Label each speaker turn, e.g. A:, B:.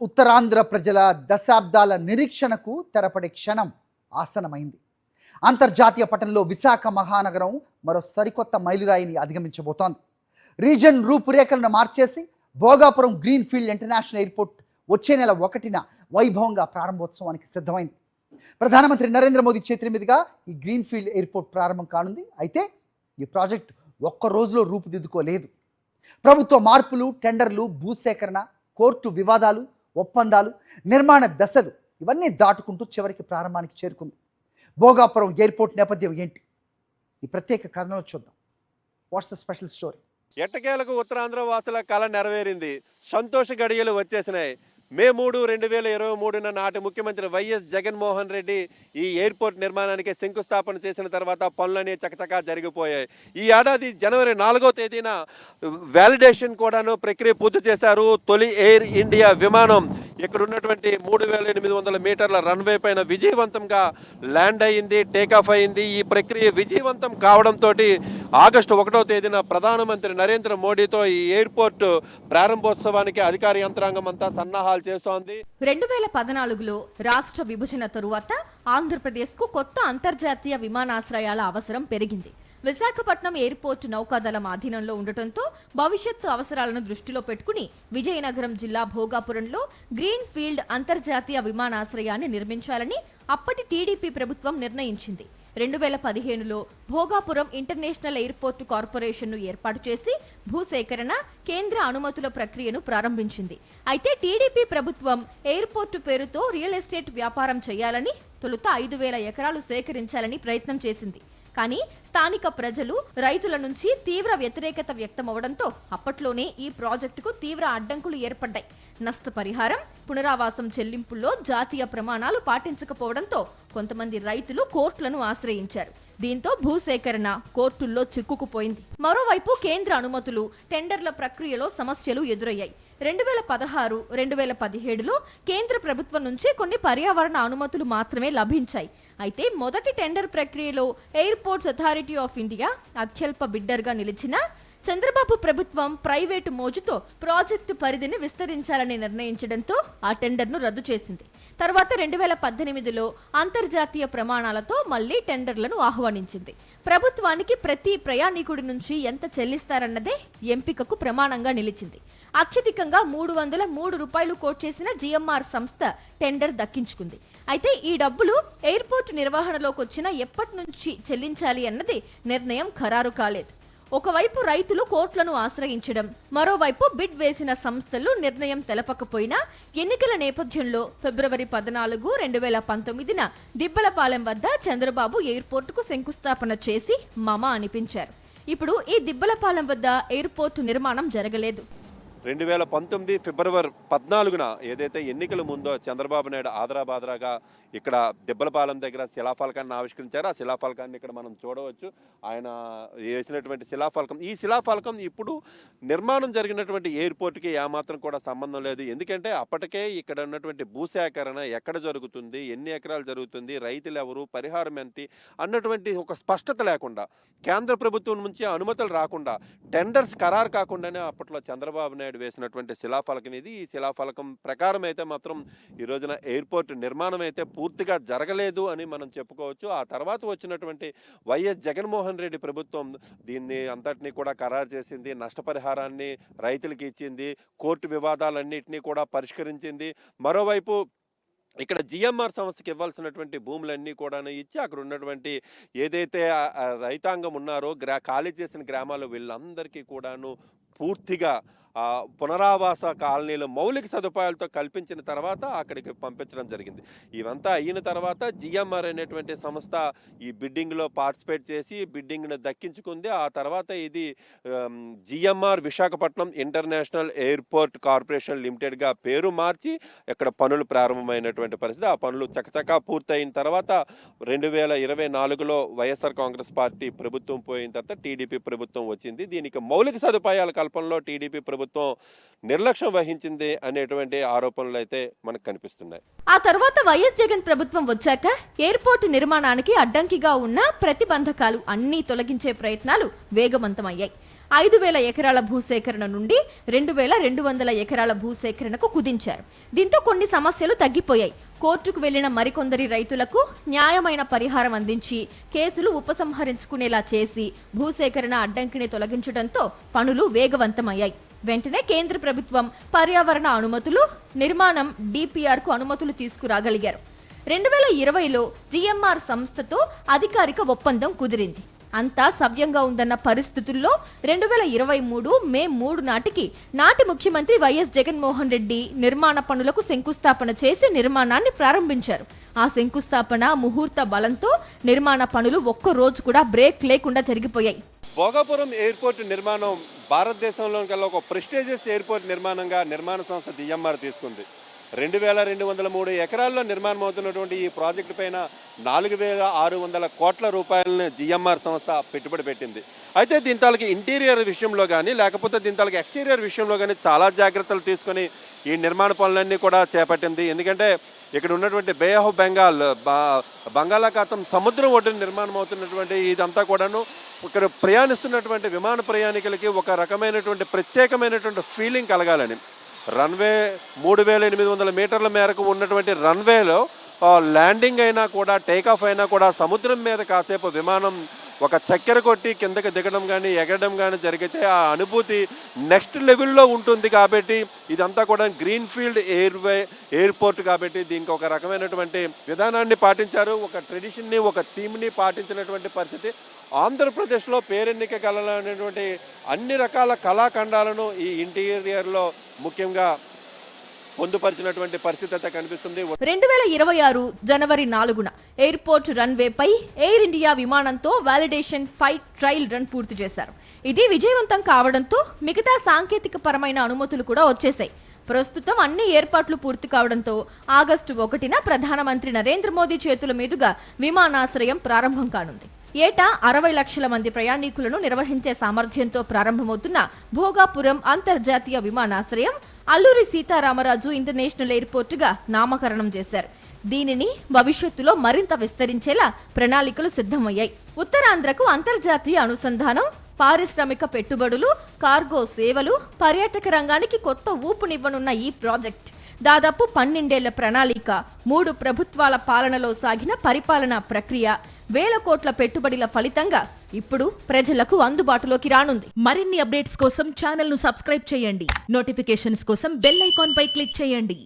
A: ఉత్తరాంధ్ర ప్రజల దశాబ్దాల నిరీక్షణకు తెరపడే క్షణం ఆసనమైంది. అంతర్జాతీయ పటంలో విశాఖ మహానగరం మరో సరికొత్త మైలురాయిని అధిగమించబోతోంది. రీజన్ రూపురేఖలను మార్చేసి భోగాపురం గ్రీన్ఫీల్డ్ ఇంటర్నేషనల్ ఎయిర్పోర్ట్ వచ్చే నెల 1న వైభవంగా ప్రారంభోత్సవానికి సిద్ధమైంది. ప్రధానమంత్రి నరేంద్ర మోదీ చేతుల మీదుగా ఈ గ్రీన్ఫీల్డ్ ఎయిర్పోర్ట్ ప్రారంభం కానుంది. అయితే ఈ ప్రాజెక్ట్ ఒక్క రోజులో రూపుదిద్దుకోలేదు. ప్రభుత్వ మార్పులు, టెండర్లు, భూసేకరణ, కోర్టు వివాదాలు, ఒప్పందాలు, నిర్మాణ దశలు ఇవన్నీ దాటుకుంటూ చివరికి ప్రారంభానికి చేరుకుంది. భోగాపురం ఎయిర్పోర్ట్ నేపథ్యం ఏంటి? ఈ ప్రత్యేక కథనంలో చూద్దాం. What's the special story?
B: ఎట్టకేలకు ఉత్తరాంధ్ర వాసుల కళ నెరవేరింది. సంతోష గడియలు వచ్చేసినాయి. మే 3, 2023 నాటి ముఖ్యమంత్రి వైఎస్ జగన్మోహన్ రెడ్డి ఈ ఎయిర్పోర్ట్ నిర్మాణానికి శంకుస్థాపన చేసిన తర్వాత పనులన్నీ చకచకా జరిగిపోయాయి. ఈ ఏడాది జనవరి 4వ తేదీన వ్యాలిడేషన్ కూడాను ప్రక్రియ పూర్తి చేశారు. తొలి ఎయిర్ ఇండియా విమానం ఇక్కడ ఉన్నటువంటి 3800 మీటర్ల రన్వే పైన విజయవంతంగా ల్యాండ్ అయ్యింది, టేకాఫ్ అయింది. ఈ ప్రక్రియ విజయవంతం కావడంతో ఆగస్టు 1వ తేదీన ప్రధానమంత్రి నరేంద్ర మోడీతో ఈ ఎయిర్పోర్ట్ ప్రారంభోత్సవానికి అధికార యంత్రాంగం అంతా సన్నాహాలు చేస్తోంది.
C: 2014లో రాష్ట్ర విభజన తరువాత ఆంధ్రప్రదేశ్కు కొత్త అంతర్జాతీయ విమానాశ్రయాల అవసరం పెరిగింది. విశాఖపట్నం ఎయిర్పోర్ట్ నౌకాదళం ఆధీనంలో ఉండటంతో భవిష్యత్తు అవసరాలను దృష్టిలో పెట్టుకుని విజయనగరం జిల్లా భోగాపురంలో గ్రీన్ ఫీల్డ్ అంతర్జాతీయ విమానాశ్రయాన్ని నిర్మించాలని అప్పటి టీడీపీ ప్రభుత్వం నిర్ణయించింది. 2015లో భోగాపురం ఇంటర్నేషనల్ ఎయిర్పోర్ట్ కార్పొరేషన్ను ఏర్పాటు చేసి భూసేకరణ, కేంద్ర అనుమతుల ప్రక్రియను ప్రారంభించింది. అయితే టీడీపీ ప్రభుత్వం ఎయిర్పోర్టు పేరుతో రియల్ ఎస్టేట్ వ్యాపారం చేయాలని, తొలుత 5000 ఎకరాలు సేకరించాలని ప్రయత్నం చేసింది. కానీ స్థానిక ప్రజలు, రైతుల నుంచి తీవ్ర వ్యతిరేకత వ్యక్తమవడంతో అప్పట్లోనే ఈ ప్రాజెక్టుకు తీవ్ర అడ్డంకులు ఏర్పడ్డాయి. నష్టపరిహారం, పునరావాసం చెల్లింపుల్లో జాతీయ ప్రమాణాలు పాటించకపోవడంతో కొంతమంది రైతులు కోర్టులను ఆశ్రయించారు. దీంతో భూసేకరణ కోర్టుల్లో చిక్కుకుపోయింది. మరోవైపు కేంద్ర అనుమతులు, టెండర్ల ప్రక్రియలో సమస్యలు ఎదురయ్యాయి. 2016, 2017లో కేంద్ర ప్రభుత్వం నుంచి కొన్ని పర్యావరణ అనుమతులు మాత్రమే లభించాయి. అయితే మొదటి టెండర్ ప్రక్రియలో ఎయిర్పోర్ట్స్ అథారిటీ ఆఫ్ ఇండియా అత్యల్ప బిడ్డర్గా నిలిచిన చంద్రబాబు ప్రభుత్వం ప్రైవేటు మోజుతో ప్రాజెక్టు పరిధిని విస్తరించాలని నిర్ణయించడంతో ఆ టెండర్ను రద్దు చేసింది. తర్వాత 2018లో అంతర్జాతీయ ప్రమాణాలతో మళ్లీ టెండర్లను ఆహ్వానించింది. ప్రభుత్వానికి ప్రతి ప్రయాణికుడి నుంచి ఎంత చెల్లిస్తారన్నదే ఎంపికకు ప్రమాణంగా నిలిచింది. అత్యధికంగా 303 రూపాయలు కోట్ చేసిన జిఎంఆర్ సంస్థ టెండర్ దక్కించుకుంది. అయితే ఈ డబ్బులు ఎయిర్పోర్ట్ నిర్వహణలోకి వచ్చిన ఎప్పటి నుంచి చెల్లించాలి అన్నది నిర్ణయం ఖరారు కాలేదు. ఒకవైపు రైతులు కోర్టులను ఆశ్రయించడం, మరోవైపు బిడ్ వేసిన సంస్థలు నిర్ణయం తెలపకపోయినా ఎన్నికల నేపథ్యంలో ఫిబ్రవరి 14, 2019న దిబ్బలపాలెం వద్ద చంద్రబాబు ఎయిర్పోర్టుకు శంకుస్థాపన చేసి మమ అనిపించారు. ఇప్పుడు ఈ దిబ్బలపాలెం వద్ద ఎయిర్పోర్టు నిర్మాణం జరగలేదు.
B: 2019 ఫిబ్రవరి 14న ఏదైతే ఎన్నికల ముందో చంద్రబాబు నాయుడు ఆదరాబాదరాగా ఇక్కడ దిబ్బలపాలెం దగ్గర శిలాఫలకాన్ని ఆవిష్కరించారు. ఆ శిలాఫలకాన్ని ఇక్కడ మనం చూడవచ్చు. ఆయన వేసినటువంటి శిలాఫలకం, ఈ శిలాఫలకం ఇప్పుడు నిర్మాణం జరిగినటువంటి ఎయిర్పోర్ట్కి ఏమాత్రం కూడా సంబంధం లేదు. ఎందుకంటే అప్పటికే ఇక్కడ ఉన్నటువంటి భూసేకరణ ఎక్కడ జరుగుతుంది, ఎన్ని ఎకరాలు జరుగుతుంది, రైతులు ఎవరు, పరిహారం ఏంటి అన్నటువంటి ఒక స్పష్టత లేకుండా, కేంద్ర ప్రభుత్వం నుంచి అనుమతులు రాకుండా, టెండర్స్ ఖరారు కాకుండానే అప్పట్లో చంద్రబాబు నాయుడు వేసినటువంటి శిలాఫలకం ఇది. ఈ శిలాఫలకం ప్రకారం అయితే మాత్రం ఈ రోజున ఎయిర్పోర్ట్ నిర్మాణం అయితే పూర్తిగా జరగలేదు అని మనం చెప్పుకోవచ్చు. ఆ తర్వాత వచ్చినటువంటి వైఎస్ జగన్మోహన్ రెడ్డి ప్రభుత్వం దీన్ని అంతటినీ కూడా ఖరారు చేసింది, నష్టపరిహారాన్ని రైతులకి ఇచ్చింది, కోర్టు వివాదాలన్నింటినీ కూడా పరిష్కరించింది. మరోవైపు ఇక్కడ జిఎంఆర్ సంస్థకి ఇవ్వాల్సినటువంటి భూములన్నీ కూడా ఇచ్చి అక్కడ ఉన్నటువంటి ఏదైతే రైతాంగం ఉన్నారో ఖాళీ చేసిన గ్రామాల్లో వీళ్ళందరికీ కూడాను పూర్తిగా పునరావాస కాలనీలు మౌలిక సదుపాయాలతో కల్పించిన తర్వాత అక్కడికి పంపించడం జరిగింది. ఇవంతా అయిన తర్వాత జిఎంఆర్ అనేటువంటి సంస్థ ఈ బిడ్డింగ్లో పార్టిసిపేట్ చేసి బిడ్డింగ్ను దక్కించుకుంది. ఆ తర్వాత ఇది GMR Visakhapatnam international airport corporation లిమిటెడ్గా పేరు మార్చి ఇక్కడ పనులు ప్రారంభమైనటువంటి పరిస్థితి. ఆ పనులు చకచకా పూర్తయిన తర్వాత 2024లో వైఎస్ఆర్ కాంగ్రెస్ పార్టీ ప్రభుత్వం పోయిన తర్వాత టీడీపీ ప్రభుత్వం వచ్చింది. దీనికి మౌలిక సదుపాయాల కల్పనలో టీడీపీ ప్రభుత్వం నిర్లక్ష్యం వహించింది అనేటువంటి ఆరోపణలు అయితే మనకు కనిపిస్తున్నాయి.
C: ఆ తర్వాత వైఎస్ జగన్ ప్రభుత్వం వచ్చాక ఎయిర్పోర్టు నిర్మాణానికి అడ్డంకిగా ఉన్న ప్రతిబంధకాలు అన్నీ తొలగించే ప్రయత్నాలు వేగవంతమయ్యాయి. 5,000 ఎకరాల భూసేకరణ నుండి 2,200 ఎకరాల భూసేకరణకు కుదించారు. దీంతో కొన్ని సమస్యలు తగ్గిపోయాయి. కోర్టుకు వెళ్లిన మరికొందరి రైతులకు న్యాయమైన పరిహారం అందించి కేసులు ఉపసంహరించుకునేలా చేసి భూసేకరణ అడ్డంకిని తొలగించడంతో పనులు వేగవంతమయ్యాయి. వెంటనే కేంద్ర ప్రభుత్వం పర్యావరణ అనుమతులు, నిర్మాణం DPR కు అనుమతులు తీసుకురాగలిగారు. 2020లో GMR సంస్థతో అధికారిక ఒప్పందం కుదిరింది. అంతా సవ్యంగా ఉందన్న పరిస్థితుల్లో 2023 మే 3 నాటికి నాటి ముఖ్యమంత్రి వైఎస్ జగన్మోహన్ రెడ్డి నిర్మాణ పనులకు శంకుస్థాపన చేసి నిర్మాణాన్ని ప్రారంభించారు. ఆ శంకుస్థాపన ముహూర్త బలంతో నిర్మాణ పనులు ఒక్క రోజు కూడా బ్రేక్ లేకుండా జరిగిపోయాయి.
B: భోగాపురం ఎయిర్పోర్ట్ నిర్మాణం భారతదేశంలోని కల్లా ఒక ప్రెస్టీజియస్ ఎయిర్పోర్ట్ నిర్మాణంగా నిర్మాణ సంస్థ DMR తీసుకుంది. 2,203 ఎకరాల్లో నిర్మాణం అవుతున్నటువంటి ఈ ప్రాజెక్టు పైన 4,600 కోట్ల రూపాయలను GMR సంస్థ పెట్టుబడి పెట్టింది. అయితే దీని తాలూకు ఇంటీరియర్ విషయంలో కానీ లేకపోతే దీని తాలూకు ఎక్స్టీరియర్ విషయంలో కానీ చాలా జాగ్రత్తలు తీసుకొని ఈ నిర్మాణ పనులన్నీ కూడా చేపట్టింది. ఎందుకంటే ఇక్కడ ఉన్నటువంటి బే ఆఫ్ బెంగాల్ బంగాళాఖాతం సముద్రం ఒడ్డున నిర్మాణం అవుతున్నటువంటి ఇదంతా కూడాను ఇక్కడ ప్రయాణిస్తున్నటువంటి విమాన ప్రయాణికులకి ఒక రకమైనటువంటి ప్రత్యేకమైనటువంటి ఫీలింగ్ కలగాలని రన్వే 3,800 మీటర్ల మేరకు ఉన్నటువంటి రన్వేలో ల్యాండింగ్ అయినా కూడా టేకాఫ్ అయినా కూడా సముద్రం మీద కాసేపు విమానం ఒక చక్కెర కొట్టి కిందకి దిగడం కానీ ఎగరడం కానీ జరిగితే ఆ అనుభూతి నెక్స్ట్ లెవెల్లో ఉంటుంది. కాబట్టి ఇదంతా కూడా గ్రీన్ ఫీల్డ్ ఎయిర్పోర్ట్ కాబట్టి దీనికి ఒక రకమైనటువంటి విధానాన్ని పాటించారు. ఒక ట్రెడిషన్ని ఒక థీమ్ని పాటించినటువంటి పరిస్థితి. ఆంధ్రప్రదేశ్లో పేరెన్నిక కలనటువంటి అన్ని రకాల కళాఖండాలను ఈ ఇంటీరియర్లో ముఖ్యంగా పొందుపరిచినటువంటి పరిస్థితి అయితే కనిపిస్తుంది.
C: 2026 జనవరి 4న ఎయిర్పోర్ట్ రన్వేపై ఎయిర్ ఇండియా విమానంతో వాలిడేషన్ ఫ్లైట్ ట్రయల్ రన్ పూర్తి చేశారు. ఇది విజయవంతం కావడంతో మిగతా సాంకేతిక పరమైన అనుమతులు కూడా వచ్చేశాయి. ప్రస్తుతం అన్ని ఏర్పాట్లు పూర్తి కావడంతో ఆగస్టు 1న ప్రధానమంత్రి నరేంద్ర మోదీ చేతుల మీదుగా విమానాశ్రయం ప్రారంభం కానుంది. ఏటా 60 లక్షల మంది ప్రయాణికులను నిర్వహించే సామర్థ్యంతో ప్రారంభమవుతున్న భోగాపురం అంతర్జాతీయ విమానాశ్రయం అల్లూరి సీతారామరాజు ఇంటర్నేషనల్ ఎయిర్పోర్ట్ గా నామకరణం చేశారు. దీనిని భవిష్యత్తులో మరింత విస్తరించేలా ప్రణాళికలు సిద్ధమయ్యాయి. ఉత్తరాంధ్రకు అంతర్జాతీయ అనుసంధానం, పారిశ్రామిక పెట్టుబడులు, కార్గో సేవలు, పర్యాటక రంగానికి కొత్త ఊపునివ్వనున్న ఈ ప్రాజెక్ట్ దాదాపు 12 ఏళ్ల ప్రణాళిక, 3 ప్రభుత్వాల పాలనలో సాగిన పరిపాలనా ప్రక్రియ, వేల కోట్ల పెట్టుబడుల ఫలితంగా ఇప్పుడు ప్రజలకు అందుబాటులోకి రానుంది.
D: మరిన్ని అప్డేట్స్ కోసం ఛానల్ ను సబ్స్క్రైబ్ చేయండి. నోటిఫికేషన్స్ కోసం బెల్ ఐకాన్ పై క్లిక్ చేయండి.